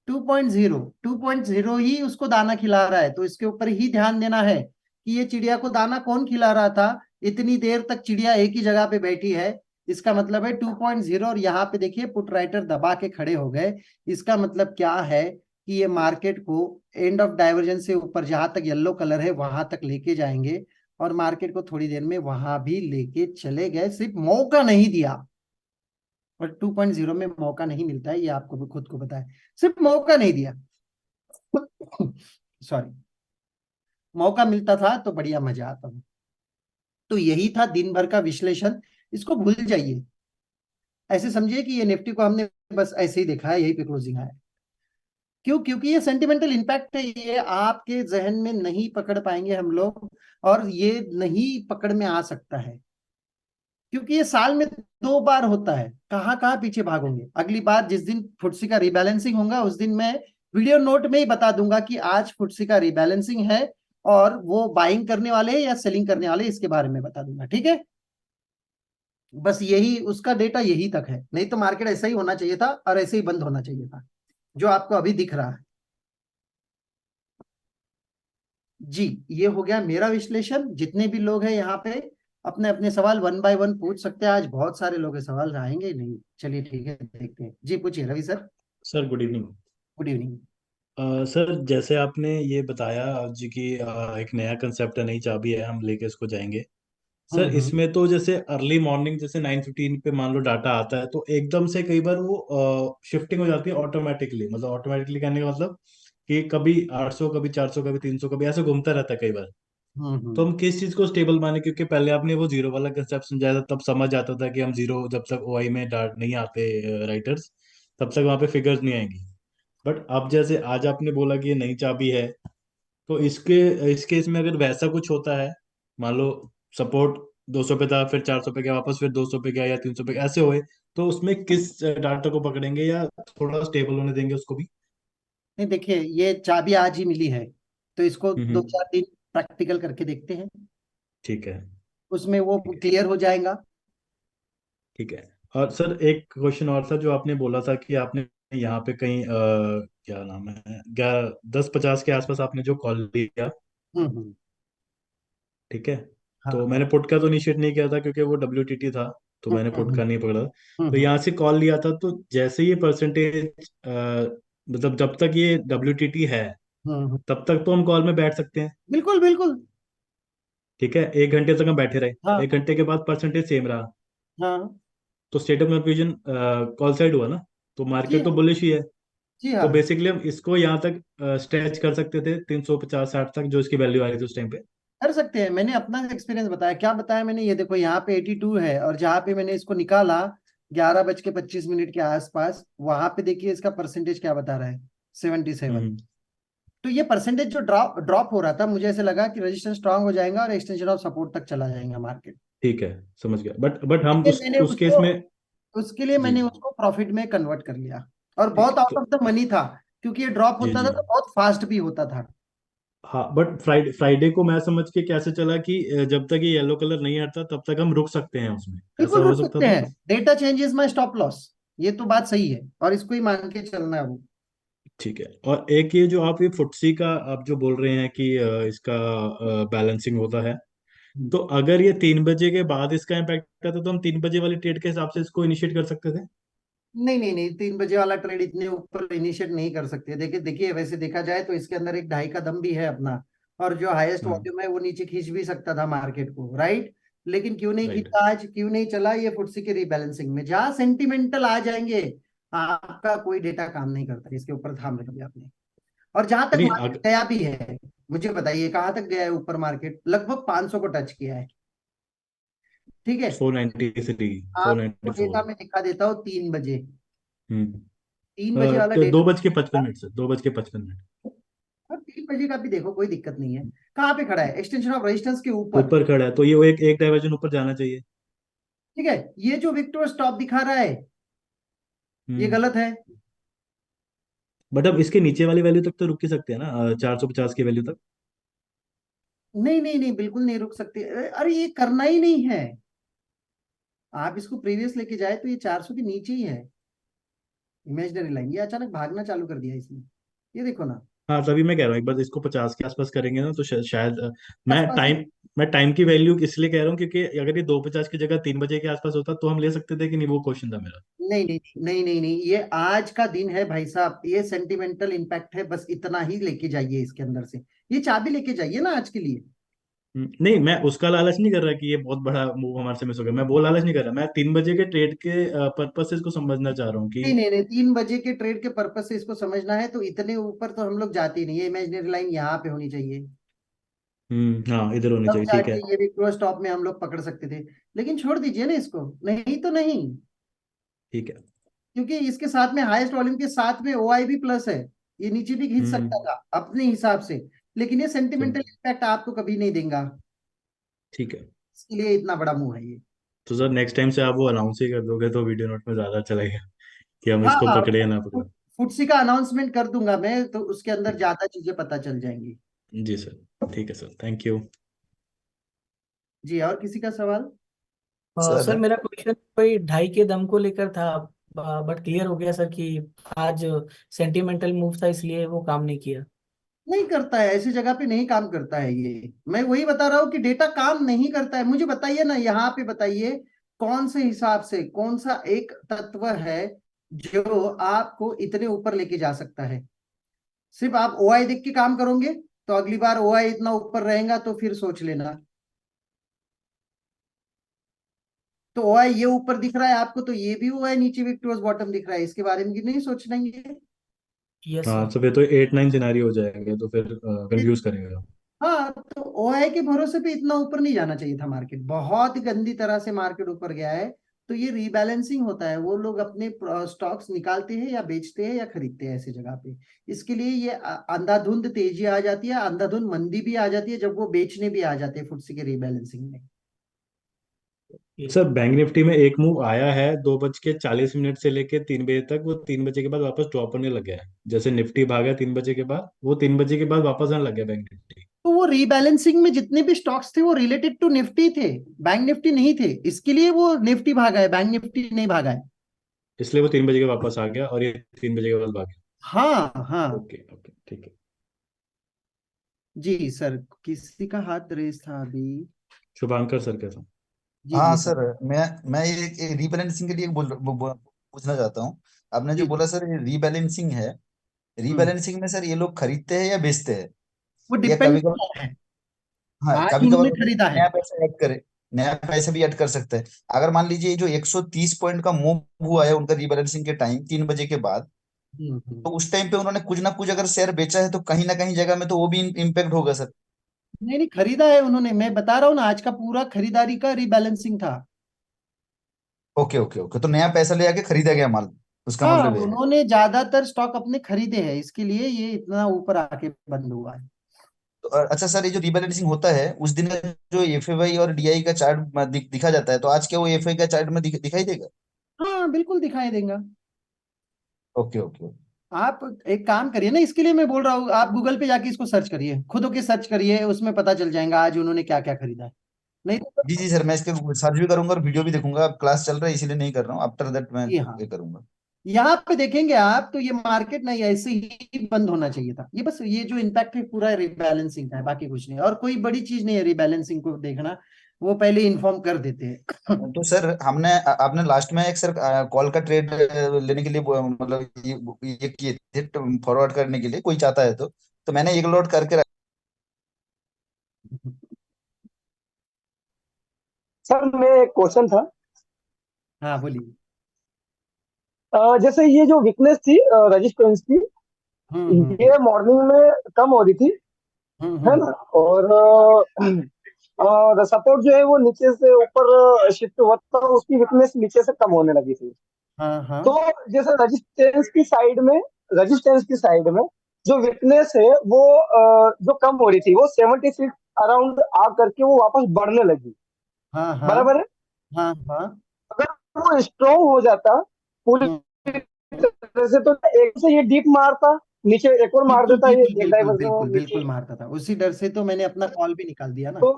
2.0, 2.0 ही उसको दाना खिला रहा है। तो इसके ऊपर ही ध्यान देना है कि ये चिड़िया को दाना कौन खिला रहा था। इतनी देर तक चिड़िया एक ही जगह पे बैठी है, इसका मतलब है 2.0। और यहाँ पे देखिए पुट राइटर दबा के खड़े हो गए। इसका मतलब क्या है कि ये मार्केट को एंड ऑफ डाइवर्जन से ऊपर जहां तक येलो कलर है वहां तक लेके जाएंगे, और मार्केट को थोड़ी देर में वहां भी लेके चले गए, सिर्फ मौका नहीं दिया। और 2.0 में मौका नहीं मिलता है, ये आपको भी खुद को पता है, सिर्फ मौका नहीं दिया। सॉरी, मौका मिलता था तो बढ़िया मजा आता था। तो यही था दिन भर का विश्लेषण, इसको भूल जाइए। ऐसे समझिए कि ये निफ्टी को हमने बस ऐसे ही देखा है, यही पे क्लोजिंग आया। क्यों? क्योंकि ये सेंटिमेंटल इंपैक्ट है, ये आपके जहन में नहीं पकड़ पाएंगे हम लोग, और ये नहीं पकड़ में आ सकता है, क्योंकि ये साल में 2 बार होता है। कहाँ कहाँ पीछे भागोगे? अगली बार जिस दिन फुटसी का रिबैलेंसिंग होगा, उस दिन मैं वीडियो नोट में ही बता दूंगा कि आज फुटसी का रिबैलेंसिंग है, और वो बाइंग करने वाले हैं या सेलिंग करने वाले, इसके बारे में बता दूंगा। ठीक है, बस यही उसका डेटा यही तक है, नहीं तो मार्केट ऐसा ही होना चाहिए था और ऐसे ही बंद होना चाहिए था, जो आपको अभी दिख रहा है। जी, ये हो गया मेरा विश्लेषण। जितने भी लोग हैं यहाँ पे, अपने अपने सवाल 1 बाय 1 पूछ सकते हैं। आज बहुत सारे लोग हैं, सवाल आएंगे ही नहीं। चलिए ठीक है, देखते हैं। जी पूछिए Ravi sir. Sir good evening. Good evening. Sir जैसे आपने ये बताया आज कि एक नया कंसेप्ट है, नई चाबी है, हम लेके इसको जाएंगे। सर हम्म। इसमें तो जैसे अर्ली मॉर्निंग जैसे 9:15 पे मान लो डाटा आता है, तो एकदम से कई बार वो शिफ्टिंग हो जाती है ऑटोमेटिकली। मतलब ऑटोमेटिकली कहने का मतलब कि कभी 800, कभी 400, कभी 300, कभी ऐसे घूमता रहता है कई बार। तो हम्म। हम किस चीज को स्टेबल माने? क्योंकि पहले आपने वो जीरो वाला कंसेप्ट समझाया था, तब समझ आता था कि हम जीरो, जब तक ओआई में डाट नहीं आते राइटर्स, तब तक वहां पे फिगर्स नहीं आएंगी। बट अब जैसे आज आपने बोला कि ये नई चाबी है, तो इसके इस केस में अगर वैसा कुछ होता है, मान लो सपोर्ट 200 पे था, फिर 400 पे गया, वापस फिर 200 पे गया या 300 पे ऐसे हुए, तो उसमें किस डाटा को पकड़ेंगे या थोड़ा स्टेबल होने देंगे उसको भी? नहीं देखिए, ये चाबी आज ही मिली है, तो इसको दो हम्म। चार दिन प्रैक्टिकल करके देखते हैं, ठीक है। उसमें वो ठीक है। क्लियर हो जाएगा। ठीक है। और सर एक क्वेश्चन और था, जो आपने बोला था कि आपने यहाँ पे कहीं क्या नाम है, 10:50 के आसपास आपने जो कॉल लिया। हम्म। ठीक है। हाँ तो मैंने हाँ। पुट का तो इनिशिएट नहीं किया था क्योंकि वो WTT था, तो मैंने पुट हम्म। का नहीं पकड़ा। तो हम्म। यहाँ से कॉल लिया था, तो जैसे ये परसेंटेज मतलब जब तक ये WTT है तब तक तो हम कॉल में बैठ सकते हैं। बिल्कुल बिल्कुल। ठीक है, 1 घंटे तक हम बैठे रहे, हाँ 1 घंटे के बाद परसेंटेज सेम रहा, हाँ। तो state of confusion call side हुआ ना, तो जी मार्केट तो हाँ। बुलिश ही है। जी तो हाँ। बेसिकली हम इसको यहाँ तक स्ट्रेच कर सकते थे, 350 60 तक जो इसकी वैल्यू आ रही थी उस टाइम पे। कर सकते हैं, मैंने अपना एक्सपीरियंस बताया। क्या बताया मैंने? ये देखो यहाँ पे 82 है, और जहाँ पे मैंने इसको निकाला 11:25 के आसपास, वहां पे देखिए इसका परसेंटेज क्या बता रहा है, 77। हम्म। तो ये परसेंटेज जो ड्रॉप ड्रॉप हो रहा था, मुझे ऐसे लगा कि रेजिस्टेंस स्ट्रांग हो जाएगा और एक्सटेंशन ऑफ सपोर्ट तक चला जाएगा मार्केट। ठीक है, समझ गया, बट हम इसलिए मैंने उस केस उसको में। उसके लिए जी। मैंने उसको प्रॉफिट में कन्वर्ट कर लिया, और ठीक बहुत है आउट तो। ऑफ द मनी था, क्योंकि ये ड्रॉप जी होता था जी। तो बहुत फास्ट भी होता था। हाँ, बट फ्राइडे को मैं समझ के कैसे चला कि जब तक ये येलो कलर नहीं हटता तब तक हम रुक सकते हैं उसमें, ऐसा बिल्कुल हो रुक सकता सकते था। हैं, data changes my stop loss, ये तो बात सही है और इसको ही मान के चलना है वो। ठीक है, और एक ये जो आप ये फुटसी का आप जो बोल रहे हैं कि इसका बैलेंसिंग होता है, तो अगर ये 3 बजे के बाद इसका इम्पैक्ट आता तो हम 3 बजे वाली ट्रेड के हिसाब से इसको इनिशिएट कर सकते थे। नहीं नहीं नहीं, 3 बजे वाला ट्रेड इतने ऊपर इनिशिएट नहीं कर सकते। देखिए देखिए, वैसे देखा जाए तो इसके अंदर एक ढाई का दम भी है अपना, और जो हाईएस्ट हाँ। वॉल्यूम है वो नीचे खींच भी सकता था मार्केट को, राइट। लेकिन क्यों नहीं राइट। खींचा आज, क्यों नहीं चला, ये फुटसी के रीबैलेंसिंग में जहां सेंटिमेंटल आ जाएंगे, आपका कोई डेटा काम नहीं करता, इसके ऊपर ध्यान रखिए आपने। और जहां तक नहीं मार्केट गया भी है, मुझे बताइए कहाँ तक गया है ऊपर मार्केट, लगभग 500 को टच किया है, ठीक है। 493, फोर आपको नाइन्टी डेटा फोर में दिखा देता हूँ 3 बजे, हम्म। 3 बजे वाला तो डेटा। 2:55 से 2:55। और 3 बजे का भी देखो, कोई दिक्कत नहीं है। कहाँ पे खड़ा है, एक्सटेंशन ऑफ रेजिस्टेंस के ऊपर, ऊपर खड़ा है तो ये वो एक एक डायवर्जन ऊपर जाना चाहिए। ठीक है। ये जो विक्टर स्टॉप दिखा रहा है, ये हम्म। गलत है। बट अब इसके नीचे वाली वैल्यू तक तो रुक ही सकते हैं ना, 450 की वैल्यू तक। नहीं नहीं नहीं, बिल्कुल नहीं रुक सकते, अरे ये करना ही नहीं है। आप इसको प्रीवियस लेके जाए तो ये 400 के नीचे ही है, इमेजनरी लाइन। ये अचानक भागना चालू कर दिया इसने, ये देखो ना। हाँ, तभी मैं कह रहा हूँ एक बार इसको 50 के आसपास करेंगे ना तो शायद आसपास ही। मैं टाइम की वैल्यू इसलिए कह रहा हूँ क्योंकि अगर ये 2:50 की जगह 3 बजे के आसपास होता तो हम ले सकते थे कि नहीं, वो क्वेश्चन था मेरा। नहीं नहीं नहीं नहीं नहीं, ये आज का दिन है भाई साहब, ये सेंटिमेंटल इम्पैक्ट है, बस इतना ही लेके जाइए इसके अंदर से, ये चाबी लेके जाइए ना आज के लिए। नहीं, मैं उसका लालच नहीं कर रहा कि ये बहुत बड़ा मूव हमारे से मिस हो गया, मैं वो लालच नहीं कर रहा, मैं 3 बजे के ट्रेड के पर्पज से इसको समझना चाह रहा हूँ कि। नहीं नहीं नहीं, 3 बजे के ट्रेड के पर्पज से इसको समझना है तो इतने ऊपर तो हम लोग जाते ही नहीं, ये इमेजिनरी लाइन यहाँ पे होनी चाहिए, हाँ, इधर होनी तब चाहिए, ठीक जाके है। ये भी क्रॉस टॉप में हम लोग पकड़ सकते थे। लेकिन छोड़ दीजिए ना इसको, नहीं तो नहीं, ठीक है। क्योंकि इसके साथ में हाईएस्ट वॉल्यूम के साथ में ओआई भी प्लस है, ये नीचे भी खींच सकता हम्म। था अपने हिसाब से, लेकिन ये सेंटिमेंटल सब। इम्पैक्ट आपको कभी नहीं देगा, ठीक है। इसके लिए इतना बड़ा मुंह है ये। तो सर नेक्स्ट टाइम से आप वो अनाउंस ही कर दोगे तो वीडियो नोट में ज्यादा चलेगा कि हम हाँ इसको हाँ, पकड़े या ना पकड़े। फुटसी का अनाउंसमेंट कर दूंगा मैं, तो उसके अंदर ठीक ज्यादा चीजें पता चल जाएंगी। है जी सर, ठीक है सर, थैंक यू। जी, और किसी का सवाल? सर सर मेरा क्वेश्चन कोई ढाई के दम को लेकर था, बट क्लियर हो गया सर कि आज सेंटिमेंटल मूव था इसलिए वो काम नहीं किया। नहीं करता है, ऐसी जगह पे नहीं काम करता है ये, मैं वही बता रहा हूँ कि डेटा काम नहीं करता है। मुझे बताइए ना, यहाँ पे बताइए कौन से हिसाब से कौन सा एक तत्व है जो आपको इतने ऊपर लेके जा सकता है। सिर्फ आप ओआई देख के काम करोगे तो अगली बार ओआई इतना ऊपर रहेगा तो फिर सोच लेना। तो ओआई ये ऊपर दिख रहा है आपको, तो ये भी ओआई नीचे विक्टोरियस बॉटम दिख रहा है, इसके बारे में नहीं सोचना ये। यस हाँ, सर। तो फिर तो 8-9 सिनारी हो जाएंगे तो फिर कंफ्यूज करेगा। हाँ, तो ओआई के भरोसे पे इतना ऊपर नहीं जाना चाहिए था मार्केट, बहुत गंदी तरह से मार्केट ऊपर गया है। तो ये रीबैलेंसिंग होता है, वो लोग अपने स्टॉक्स निकालते हैं या बेचते हैं या खरीदते हैं ऐसी जगह पे। इसके लिए ये अंधाधुंध तेजी आ जाती है, अंधाधुंध मंदी भी आ जाती है जब वो बेचने भी आ जाते हैं फुटसी के रीबैलेंसिंग में। सर बैंक निफ्टी में एक मूव आया है 2:40 से लेके 3 बजे तक, वो 3 बजे के बाद वापस ड्रॉप होने लग गया है, जैसे निफ्टी भागा 3 बजे के बाद, वो 3 बजे के बाद वापस आने लग गया बैंक निफ्टी। तो वो रीबैलेंसिंग में जितने भी स्टॉक्स थे वो रिलेटेड टू निफ्टी थे, बैंक निफ्टी नहीं थे, इसके लिए वो निफ्टी भागा है, बैंक निफ्टी नहीं भागा है। इसलिए वो 3 बजे के वापस आ गया और ये 3 बजे के बाद भाग गया। हाँ हाँ। ओके ओके, ठीक है। जी सर, किसी का हाथ रेस था अभी। शुभांकर सर कैसा। जी हाँ जी सर, सर। मैं ये रीबैलेंसिंग के लिए पूछना चाहता हूँ। आपने जो जी बोला सर, ये रीबैलेंसिंग है, हम्म, रीबैलेंसिंग में सर ये लोग खरीदते हैं या बेचते हैं? वो या डिपेंड कभी कभार, है, हाँ आज कभी कभार उन्होंने खरीदा है। नया पैसा ऐड करे, नया पैसा भी ऐड कर सकते हैं। अगर मान लीजिए ये जो 130 पॉइंट का मूव हुआ है उनका रीबैलेंसिंग के टाइम 3 बजे के बाद, तो उस टाइम पे उन्होंने कुछ ना कुछ अगर शेयर बेचा है तो कहीं ना कहीं जगह में तो वो भी इम्पेक्ट होगा सर। नहीं नहीं, खरीदा है उन्होंने, मैं बता रहा हूँ ना, आज का पूरा खरीदारी का रीबैलेंसिंग था। ओके ओके ओके, तो नया पैसा ले आके खरीदा गया माल, उसका हाँ, मतलब ये है। उन्होंने ज्यादातर स्टॉक अपने खरीदे हैं, इसके लिए ये इतना ऊपर आके बंद हुआ है। तो अच्छा सर, ये जो रीबैलेंसिंग होता है उस दिन जो एफआई और डीआई का चार्ट दिखा जाता है, तो आज क्या वो एफआई का चार्ट में दिखाई देगा? हाँ, बिल्कुल दिखाई देगा। Okay okay okay. आप एक काम करिए ना, इसके लिए मैं बोल रहा हूँ, आप गूगल पे जाके इसको सर्च करिए, खुद होके सर्च करिए, उसमें पता चल जाएगा आज उन्होंने क्या क्या खरीदा है। नहीं तो जी जी सर, मैं इसके सर्च भी करूंगा और वीडियो भी देखूंगा। अब क्लास चल रहा है इसीलिए नहीं कर रहा हूँ, आफ्टर दैट मैं जी हाँ, ये करूंगा। यहाँ पे देखेंगे आप तो ये मार्केट नहीं ऐसे ही बंद होना चाहिए था। ये बस ये जो इम्पैक्ट है पूरा रिबैलेंसिंग का है, बाकी कुछ नहीं, और कोई बड़ी चीज नहीं है रिबैलेंसिंग को देखना, वो पहले इन्फॉर्म कर देते हैं। तो सर हमने आपने लास्ट में एक सर कॉल का ट्रेड लेने के लिए मतलब ये किए थे, फॉरवर्ड करने के लिए कोई चाहता है तो मैंने एक लॉट करके सर मैं एक क्वेश्चन था। हाँ, बोलिए। जैसे ये जो वीकनेस थी रेजिस्टेंस की, हम्म। ये मॉर्निंग में कम हो रही थी, है हम्म। ना? और सपोर्ट जो है वो नीचे से ऊपर शिफ्ट हुआ था, उसकी वीकनेस नीचे से कम होने लगी थी। हाँ हाँ। तो जैसे रेजिस्टेंस की साइड में जो वीकनेस है वो जो कम हो रही थी वो 76 अराउंड आ करके वो वापस बढ़ने लगी, हाँ हाँ। बराबर है? हाँ हाँ। अगर वो स्ट्रॉन्ग हो जाता पूरी हम्म, तरह से, तो एक से ये डीप मारता, नीचे एक और मार बिल्कुल देता, ये बिल्कुल एक बिल्कुल डाइवर्जन और बिल्कुल नीचे। बिल्कुल मारता था, उसी डर से तो मैंने अपना कॉल भी निकाल दिया ना। तो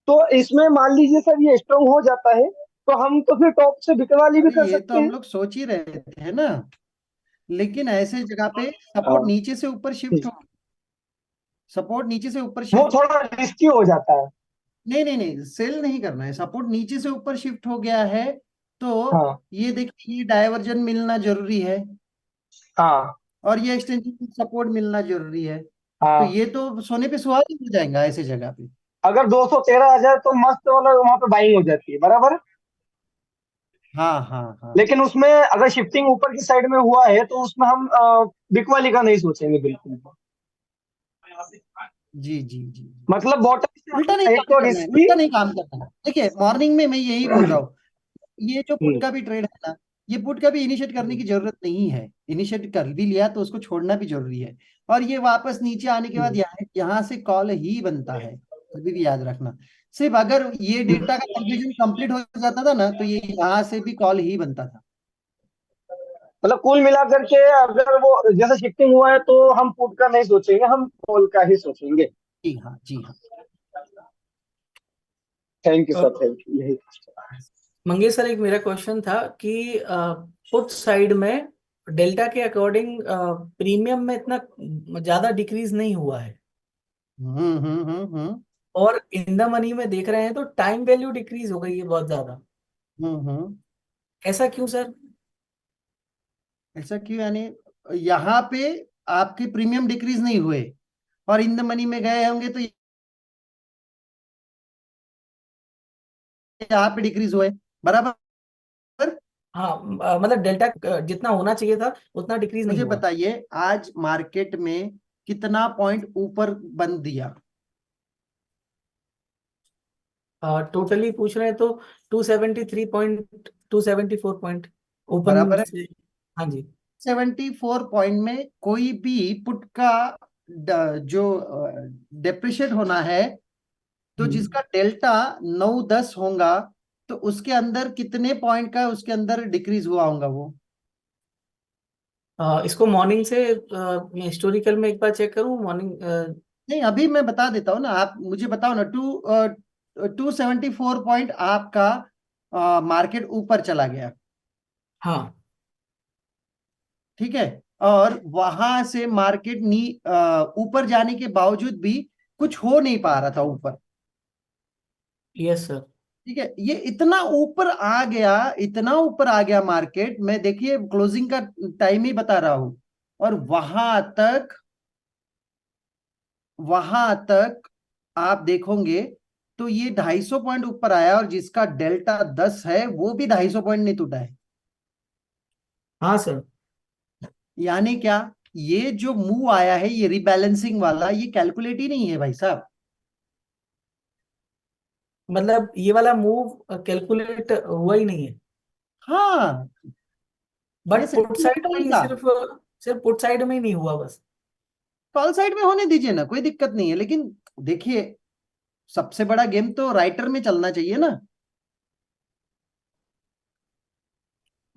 तो इसमें मान लीजिए सर ये स्ट्रॉन्ग हो जाता है, तो हम तो फिर टॉप से बिकवाली भी अरे कर ये तो सकते हम हैं। लोग सोच ही रहे थे ना, लेकिन ऐसे जगह पे सपोर्ट हाँ, नीचे से ऊपर शिफ्ट हो, सपोर्ट नीचे से ऊपर वो शिफ्ट, थोड़ा रिस्की हो जाता है। नहीं नहीं नहीं, सेल नहीं करना है, सपोर्ट नीचे से ऊपर शिफ्ट हो गया है तो हाँ ये देखिए, ये डायवर्जन मिलना जरूरी है, हाँ और ये एक्सटेंशन सपोर्ट मिलना जरूरी है, तो हाँ। ये तो सोने पे सुहागा हो जाएगा ऐसे जगह पे। अगर 213 आ जाए तो मस्त वाला वहां पे बाइंग हो जाती है, बराबर। हाँ हाँ हाँ। लेकिन उसमें अगर शिफ्टिंग ऊपर की साइड में हुआ है तो उसमें हम बिकवाली का नहीं सोचेंगे बिल्कुल। जी जी जी। मतलब बॉटम उल्टा नहीं से एक काम तो करना है, रिस्की। उल्टा नहीं काम करना है। देखिए मॉर्निंग में मैं यही बोल रहा हूँ, ये जो पुट हम्म, का भी ट्रेड है ना, ये पुट का भी इनिशिएट करने की जरूरत नहीं है, इनिशिएट कर भी लिया तो उसको छोड़ना भी जरूरी है, और ये वापस नीचे आने के बाद यहाँ से कॉल ही बनता है, कभी भी याद रखना। सिर्फ अगर ये डेटा का कंफ्यूजन कंप्लीट हो जाता था ना, तो ये यहाँ से भी कॉल ही बनता था। मतलब कुल मिलाकर के अगर वो जैसे शिफ्टिंग हुआ है तो हम पुट का नहीं सोचेंगे, हम कॉल का ही सोचेंगे। जी हाँ, जी हाँ। Thank you a, sir, thank you, यही। मंगेश सर, एक मेरा क्वेश्चन था कि पुट साइड में डेल्टा के अकॉर्डिंग प्रीमियम में इतना ज्यादा डिक्रीज नहीं हुआ है, हम्म। और इन द मनी में देख रहे हैं तो टाइम वैल्यू डिक्रीज हो गई है बहुत ज्यादा। हम्म। ऐसा क्यों सर? ऐसा क्यों, यानी यहाँ पे आपके प्रीमियम डिक्रीज नहीं हुए और इन द मनी में गए होंगे तो यहाँ पे डिक्रीज हुए, बराबर। हाँ, मतलब डेल्टा जितना होना चाहिए था उतना डिक्रीज नहीं मुझे हुआ। बताइए आज मार्केट में कितना पॉइंट ऊपर बंद दिया? टोटली पूछ रहे हैं तो 273 पॉइंट, 274 पॉइंट ओपन बराबर है। से। हाँ जी। 74 पॉइंट में कोई भी पुट का जो डेप्रिशिएट होना है, तो हम्म। जिसका डेल्टा 9-10 होगा, तो उसके अंदर कितने पॉइंट का उसके अंदर डिक्रीज हुआ होगा वो? इसको मॉर्निंग से मैं हिस्टोरिकल में एक बार चेक करूँ मॉर्निंग। नहीं, अभी मैं बता देता हूँ ना, आप मुझे बताओ ना। 274 पॉइंट आपका मार्केट ऊपर चला गया, हाँ। ठीक है, और वहां से मार्केट ऊपर जाने के बावजूद भी कुछ हो नहीं पा रहा था ऊपर, यस सर। ठीक है। ये इतना ऊपर आ गया, इतना ऊपर आ गया मार्केट, मैं देखिए क्लोजिंग का टाइम ही बता रहा हूं, और वहां तक आप देखोगे तो ये 250 पॉइंट ऊपर आया, और जिसका डेल्टा 10 है वो भी 250 पॉइंट नहीं टूटा है। हाँ सर। यानी क्या, ये जो मूव आया है ये रिबैलेंसिंग वाला, ये कैलकुलेट ही नहीं है भाई साहब। मतलब ये वाला मूव कैलकुलेट हुआ ही नहीं है, हाँ, ये बट पुट साइड में सेंटिमेंटल ही था। सिर्फ सिर्फ पुट साइड में ही नहीं हुआ बस। कॉल साइड में होने दीजिए ना, कोई दिक्कत नहीं है, लेकिन देखिए सबसे बड़ा गेम तो राइटर में चलना चाहिए ना।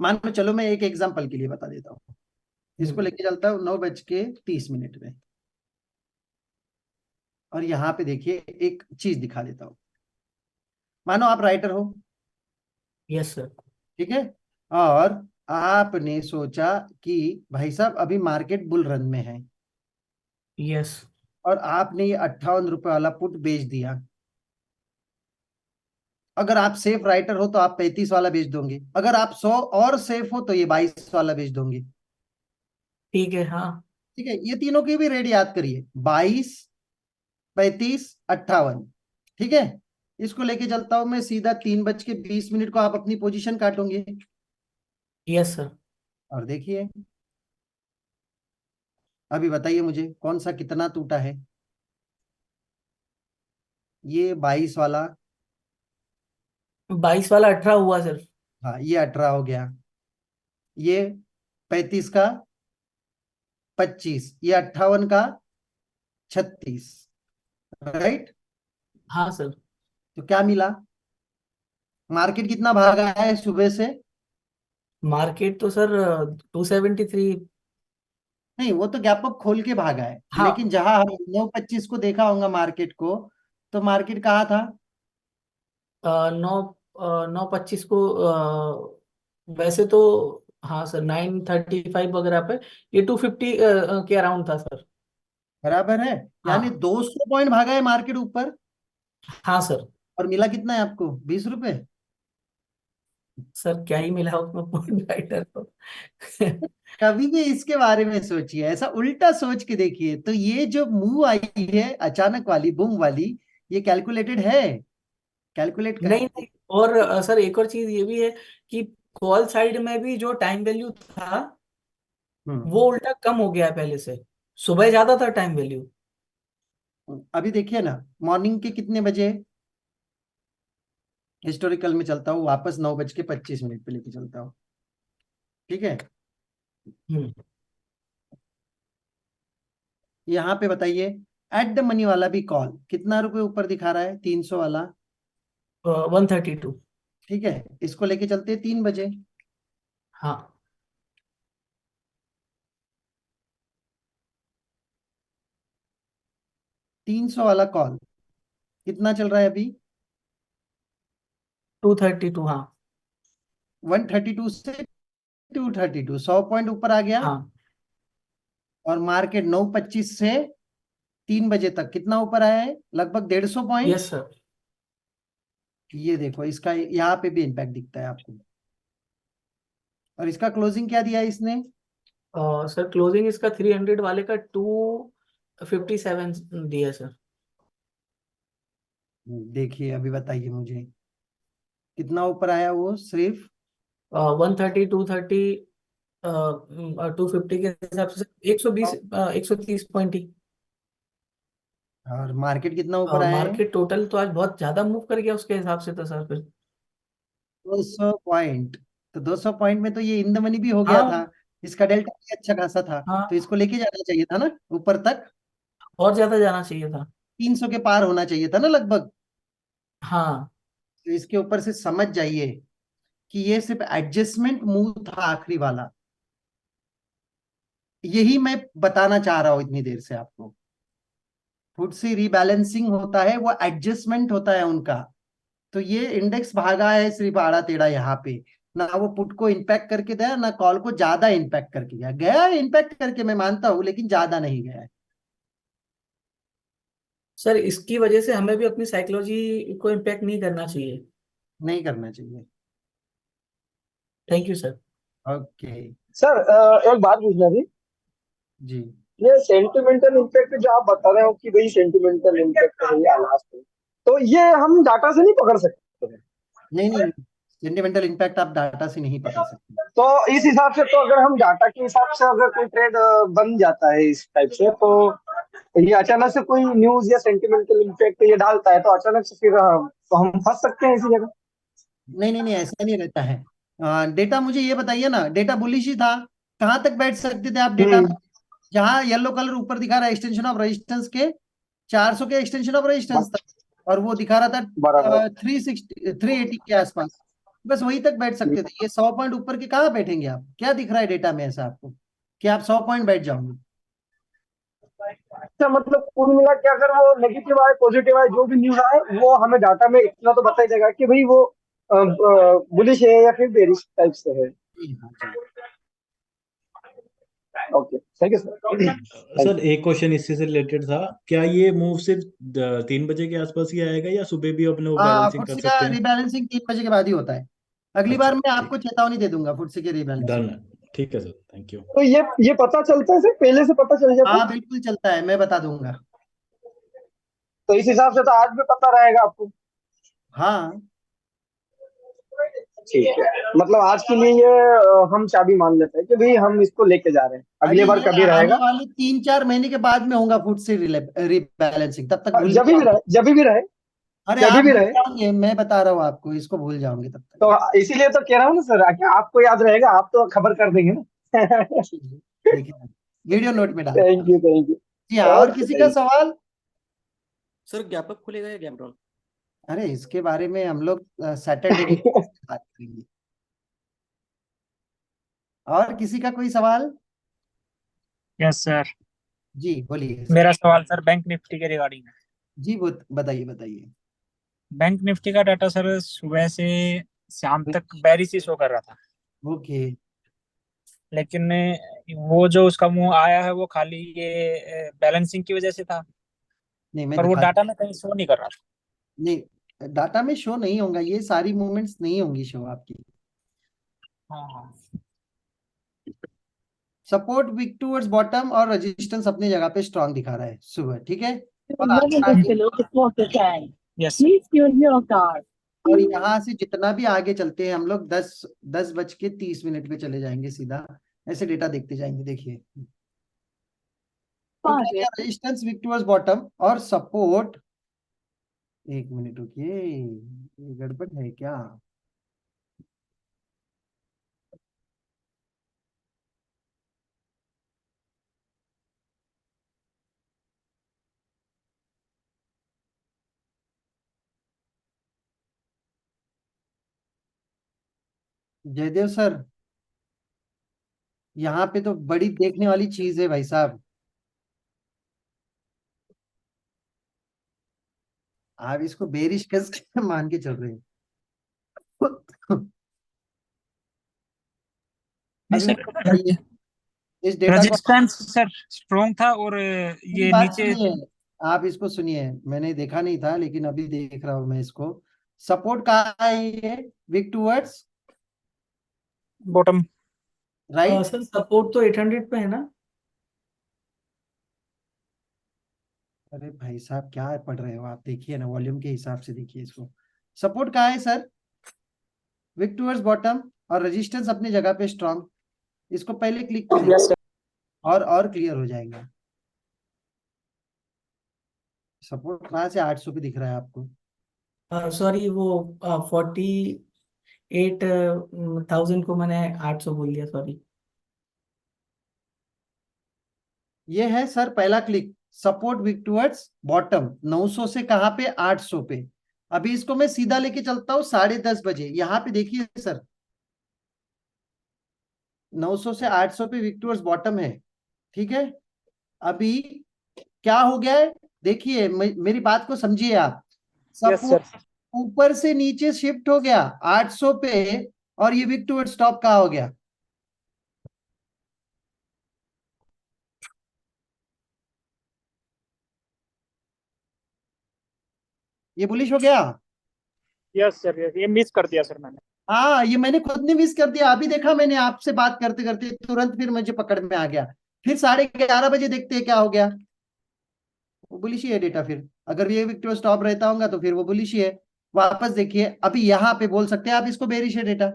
मान लो चलो मैं एक एग्जांपल के लिए बता देता हूँ, इसको लेके चलता हूँ 9:30 में, और यहाँ पे देखिए एक चीज दिखा देता हूँ। मानो आप राइटर हो, यस सर। ठीक है, और आपने सोचा कि भाई साहब अभी मार्केट बुल रन में है, यस और आपने ये 58 रुपए वाला पुट बेच दिया। अगर आप सेफ राइटर हो तो आप 35 वाला बेच दोगे, अगर आप 100 और सेफ हो तो ये 22 वाला बेच दोगे। ठीक है, हाँ। ठीक है, ये तीनों की भी रेट याद करिए, 22, 35, 58। ठीक है, इसको लेके चलता हूं मैं सीधा 3:20 को, आप अपनी पोजीशन काटोगे। Yes sir. और देखिए अभी बताइए मुझे कौन सा कितना टूटा है। ये 22 वाला, 22 वाला 18 हुआ सर। हाँ ये 18 हो गया। ये 35 का 25, ये 58 का 36, राइट। हाँ सर। तो क्या मिला, मार्केट कितना भागा है सुबह से? मार्केट तो सर 273। नहीं, वो तो गैप अप खोल के भागा है, हाँ, लेकिन जहां हम 9:25 को देखा होगा मार्केट को, तो मार्केट कहाँ था? 9 9:25 को वैसे तो, हाँ सर 9:35 वगैरह पे ये 250 के अराउंड था सर। बराबर है, यानी हाँ 200 पॉइंट भागा है मार्केट ऊपर, हाँ सर। और मिला कितना है आपको? 20 रुपए। सर क्या ही मिला उसमें पॉइंट राइटर को। कभी भी इसके बारे में सोचिए, ऐसा उल्टा सोच के देखिए, तो ये जो मूव आई है अचानक वाली, बूम वाली, ये कैलकुलेटेड है, कैलकुलेट कर। नहीं नहीं, और सर एक और चीज ये भी है कि कॉल साइड में भी जो टाइम वैल्यू था वो हम्म, उल्टा कम हो गया है पहले से। सुबह ज्यादा था टाइम वैल्यू। अभी देखिए ना, मॉर्निंग के कितने बजे, हिस्टोरिकल में चलता हूँ वापस, 9:25 पे लेके चलता हूँ। ठीक है, हम्म यहाँ पे बताइए, एट द मनी वाला भी कॉल कितना रुपए ऊपर दिखा रहा है? 300 वाला। 132। ठीक है, इसको लेके चलते हैं 3 बजे। हाँ, 300 वाला कॉल कितना चल रहा है अभी? 232। हाँ 132 से 232, 100 पॉइंट ऊपर आ गया। हाँ। और मार्केट 9:25 से 3 बजे तक कितना ऊपर आया है? लगभग 150 पॉइंट। Yes sir. ये देखो, इसका यहाँ पे भी इम्पैक्ट दिखता है आपको। और इसका क्लोजिंग क्या दिया है इसने? सर क्लोजिंग इसका 300 वाले का 257 दिया सर। देखिए अभी बताइए मुझे कितना ऊपर आया वो, सिर्फ 130, 230, 250 के हिसाब से 120, 130 पॉइंट ही। और मार्केट कितना ऊपर आया है? मार्केट टोटल तो आज बहुत ज्यादा मूव कर गया उसके हिसाब से तो सर फिर। 200 पॉइंट। तो 200 पॉइंट में तो ये इन द मनी भी हो गया था, हाँ इसका डेल्टा भी अच्छा खासा था, तो हाँ, इसको लेके जाना चाहिए था ना ऊपर तक। और ज्यादा जाना चाहिए था। 300 के पार होना चाहिए था ना लगभग। हाँ तो इसके ऊपर से समझ जाइए कि ये सिर्फ एडजस्टमेंट मूव था आखिरी वाला। यही मैं बताना चाह रहा हूं इतनी देर से आपको। फुट से रीबैलेंसिंग होता है, वो एडजस्टमेंट होता है उनका। तो ये इंडेक्स भागा है सिर्फ आड़ा टेढ़ा यहाँ पे, ना वो पुट को इम्पैक्ट करके गया, ना कॉल को ज्यादा इम्पैक्ट करके गया। गया है इम्पैक्ट करके, मैं मानता हूं, लेकिन ज्यादा नहीं गया है। सर, इसकी वजह से हमें भी अपनी साइकोलॉजी को इम्पेक्ट नहीं करना चाहिए। नहीं करना चाहिए। Thank you sir. Okay. Sir एक बात पूछना थी। जी। ये सेंटिमेंटल इम्पैक्ट जो आप बता रहे हो कि भाई सेंटिमेंटल इम्पैक्ट है या लास्ट में, तो ये हम डाटा से नहीं पकड़ सकते हैं। नहीं नहीं, सेंटिमेंटल इम्पैक्ट आप डाटा से नहीं पकड़ सकते। तो इस हिसाब से, तो अगर हम डाटा के हिसाब से अगर कोई ट्रेड बन जाता है इस टाइप से, तो ये अचानक से कोई न्यूज या सेंटिमेंटल इम्पैक्ट ये डालता है, तो अचानक से फिर तो हम फंस सकते हैं इसी जगह। नहीं नहीं नहीं, ऐसा नहीं रहता है। डेटा मुझे ये बताइए ना, डेटा बुलिश ही था, कहाँ तक बैठ सकते थे आप डेटा में? जहां येलो कलर ऊपर दिखा रहा है एक्सटेंशन ऑफ रेजिस्टेंस के 400 के एक्सटेंशन ऑफ रेजिस्टेंस तक, और वो दिखा रहा बराबर। था 360 380 के आसपास, बस वही तक बैठ सकते थे। ये 100 पॉइंट ऊपर के कहाँ बैठेंगे आप? क्या दिख रहा है डेटा में ऐसा आपको कि आप 100 पॉइंट बैठ जाओगे? अच्छा, मतलब कुल मिला के अगर वो नेगेटिव आए पॉजिटिव आए जो भी न्यूज आए, वो हमें डाटा में इतना तो बता ही देगा कि भाई वो बुलिश है या फिर बेरिश टाइप से है। जी हाँ जी। Okay, thank you sir. Thank sir एक क्वेश्चन इससे से रिलेटेड था, क्या ये मूव सिर्फ 3 बजे के आसपास ही आएगा या सुबह भी अपने वो हाँ, बैलेंसिंग कर फुटसी का सकते हैं? रिबैलेंसिंग 3 बजे के बाद ही होता है। अगली अच्छा बार मैं ठीक, आपको चेतावनी दे दूंगा फुटसी के रिबैलेंसिंग। डन। ठीक है सर, थैंक यू। तो ये पता चलता है सर, पहले से पता चल जाता है? हाँ बिल्कुल चलता है, मैं बता दूंगा। तो इस हिसाब से तो आज भी पता रहेगा आपको। हाँ ठीक है, मतलब आज के लिए ये हम चाबी मान लेते हैं कि भाई हम इसको लेके जा रहे हैं, अगली अरे, बार ये कभी आने रहेगा। वाले 3-4 महीने के बाद में होगा फुट से रिबैलेंसिंग, तब तक भूल जब भी जाओगे। रहे, जब भी रहे, अरे जब आप भी भूल रहे। जाओगे, मैं बता रहा हूँ आपको, इसको भूल जाओगे तब तक। तो इसीलिए तो कह रहा हूँ ना सर, कि आपको याद रहेगा, आप तो खबर कर देंगे ना। देखिए, वीडियो नोट में डाल। Thank you, thank you. जी हाँ, और ओके, किसी का थैंक सवाल? सर गैप अप खुलेगा या गैप डाउन? अरे इसके बारे में हम लोग सैटरडे के यू। बात करेंगे। और किसी का कोई सवाल? Yes sir. जी बोलिए सर। मेरा सवाल सर बैंक निफ्टी के रिगार्डिंग है। जी बताइए बताइए। बैंक निफ्टी का डाटा सर सुबह से शाम तक बेरिश ही शो कर रहा था, ओके। लेकिन वो जो उसका मुंह आया है वो खाली ये बैलेंसिंग की वजह से था, नहीं मैं पर वो दिखा, डाटा में कहीं शो नहीं कर रहा था। नहीं डाटा में शो नहीं होगा, ये सारी मूवमेंट्स नहीं होंगी शो आपकी। हाँ हाँ। सपोर्ट वीक टूवर्ड्स बॉटम और रेजिस्टेंस अपनी जगह पे स्ट्रांग दिखा रहा है सुबह, ठीक है। और आगे आगे, यस। और यहाँ से जितना भी आगे चलते हैं हम लोग 10:30 पे चले जाएंगे सीधा, ऐसे डेटा देखते जाएंगे। देखिए तो क्या क्या रेजिस्टेंस वीक टूवर्ड्स बॉटम और सपोर्ट, एक मिनट रुकिए, ये गड़बड़ है क्या? जयदेव सर, यहाँ पे तो बड़ी देखने वाली चीज है भाई साहब। आप इसको बेरिश कैसे मान के चल रहे हैं? नहीं अब सर, इस डेटा को, रेजिस्टेंस सर स्ट्रोंग था और मेरी ये बात नीचे सुनिए, आप इसको सुनिए, मैंने देखा नहीं था लेकिन अभी देख रहा हूं मैं इसको। सपोर्ट कहाँ है ये? Week towards bottom. Right. Sir support तो 800 पे है ना? अरे भाई साहब क्या पढ़ रहे हो आप? देखिए ना, वॉल्यूम के हिसाब से देखिए इसको। सपोर्ट कहाँ है सर? वीक टूवर्ड्स बॉटम और रेजिस्टेंस अपनी जगह पे स्ट्रांग। इसको पहले क्लिक करिए यस सर। और क्लियर हो जाएगा। सपोर्ट कहाँ से 800 पे दिख रहा है आपको? सॉरी, वो 48,000 को मैंने 800 बोल दिया, सॉरी। ये है सर पहला click, support week towards bottom 900 से कहाँ पे? 800 पे। अभी इसको मैं सीधा लेके चलता हूँ 10:30 यहाँ पे देखिए सर, 900 से 800 पे वीक टूवर्ड्स बॉटम है, ठीक है। अभी क्या हो गया है? देखिए मेरी बात को समझिए आप। Yes sir. सपोर्ट ऊपर से नीचे शिफ्ट हो गया 800 पे, और ये वीक टूवर्ड्स स्टॉप कहाँ हो गया? ये बुलिश हो गया। यस सर, ये मिस कर दिया सर मैंने। हाँ, ये मैंने खुद ने मिस कर दिया, अभी देखा मैंने आपसे बात करते करते तुरंत, फिर मुझे पकड़ में आ गया। फिर 11:30 देखते हैं क्या हो गया। वो बुलिश ही है डेटा, फिर अगर ये विक्टिव स्टॉप रहता होगा तो फिर वो बुलिश ही है। वापस देखिए, अभी यहाँ पे बोल सकते हैं आप इसको बेरिश है डेटा।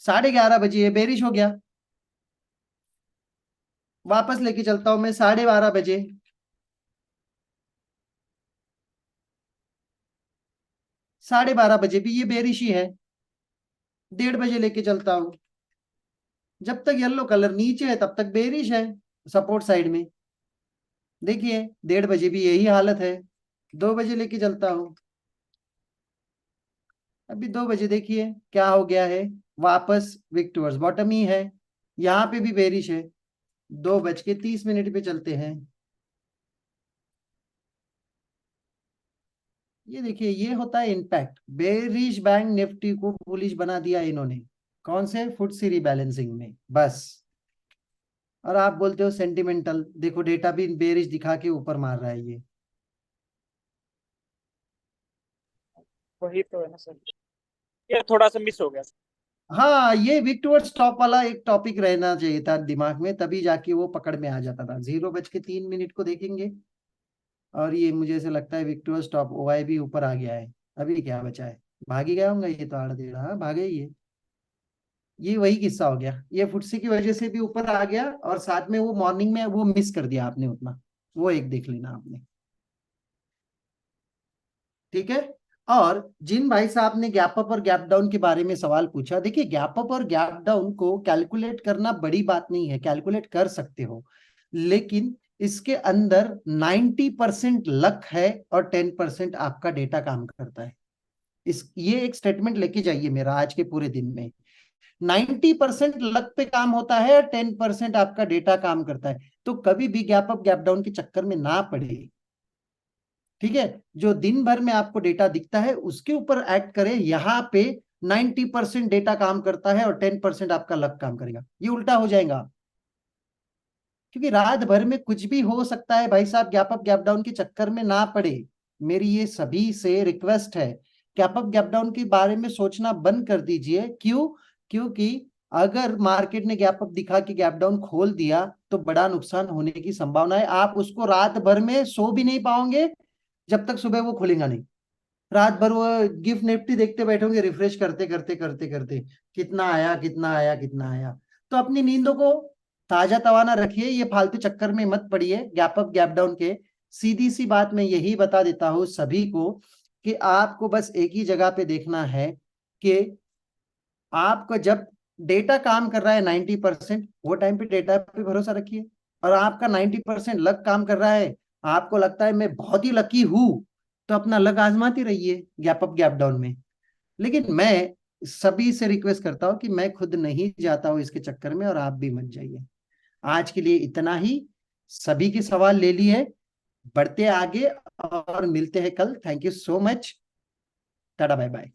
11:30 ये बेरिश हो गया। वापस लेके चलता हूं मैं 12:30 बजे, 12:30 बजे भी ये बेरिश ही है। 1:30 बजे लेके चलता हूं, जब तक येलो कलर नीचे है तब तक बेरिश है सपोर्ट साइड में। देखिए 1:30 बजे भी यही हालत है। 2 बजे लेके चलता हूं, अभी 2 बजे देखिए क्या हो गया है, वापस विक टुवर्ड्स बॉटम ही है, यहाँ पे भी बेरिश है। 2:30 पे चलते हैं। ये देखिए ये होता है इम्पैक्ट, बेरिश बैंक निफ्टी को बुलिश बना दिया इन्होंने, कौन से, फुटसी रीबैलेंसिंग में, बस। और आप बोलते हो सेंटिमेंटल, देखो डेटा भी बेरिश दिखा के ऊपर मार रहा है ये। वही तो है ना सर, ये थोड़ा सा मिस हो गया। हाँ, ये विक टुवर्ड्स टॉप वाला एक टॉपिक रहना चाहिए था दिमाग में, तभी जाके वो पकड़ में आ जाता था। 0:03 को देखेंगे, और ये मुझे ऐसे लगता है विक टुवर्ड्स टॉप ओआई भी ऊपर आ गया है। अभी क्या बचा है, भाग ही गया होगा ये तो, आड़ टेढ़ा, हाँ भागे ही है। ये वही किस्सा हो गया, ये फुटसी की वजह से भी ऊपर आ गया, और साथ में वो मॉर्निंग में वो मिस कर दिया आपने उतना, वो एक देख लेना आपने, ठीक है। और जिन भाई साहब ने गैप अप और गैप डाउन के बारे में सवाल पूछा, देखिए गैप अप और गैप डाउन को कैलकुलेट करना बड़ी बात नहीं है, कैलकुलेट कर सकते हो, लेकिन इसके अंदर 90% लक है और 10% आपका डेटा काम करता है। ये एक स्टेटमेंट लेके जाइए मेरा आज के पूरे दिन में, 90% लक पे काम होता है और 10% आपका डेटा काम करता है। तो कभी भी गैप अप गैप डाउन के चक्कर में ना पड़े, ठीक है। जो दिन भर में आपको डेटा दिखता है उसके ऊपर एक्ट करें, यहाँ पे 90% डेटा काम करता है और 10% आपका लक काम करेगा, ये उल्टा हो जाएगा। क्योंकि रात भर में कुछ भी हो सकता है भाई साहब, गैप अप गैप डाउन के चक्कर में ना पड़े, मेरी ये सभी से रिक्वेस्ट है। गैप अप गैप डाउन के बारे में सोचना बंद कर दीजिए, क्यों, क्योंकि अगर मार्केट ने गैप अप दिखा के गैप डाउन खोल दिया तो बड़ा नुकसान होने की संभावना है। आप उसको रात भर में सो भी नहीं पाओगे जब तक सुबह वो खुलेगा नहीं। रात भर वो गिफ्ट निफ्टी देखते बैठोगे, रिफ्रेश करते करते करते करते, कितना आया कितना आया कितना आया। तो अपनी नींदों को ताजा तवाना रखिए, ये फालतू चक्कर में मत पड़िए गैप अप गैप डाउन के। सीधी सी बात मैं यही बता देता हूं सभी को कि आपको बस एक ही जगह पे देखना है कि आपका जब डेटा काम कर रहा है 90%, वो टाइम पे डेटा पे भरोसा रखिए। और आपका 90% लक काम कर रहा है, आपको लगता है मैं बहुत ही लकी हूं, तो अपना लक आजमाती रहिए गैप अप गैप डाउन में। लेकिन मैं सभी से रिक्वेस्ट करता हूं कि मैं खुद नहीं जाता हूं इसके चक्कर में, और आप भी मत जाइए। आज के लिए इतना ही, सभी के सवाल ले लिए, बढ़ते आगे और मिलते हैं कल। थैंक यू सो मच, टाटा बाय बाय।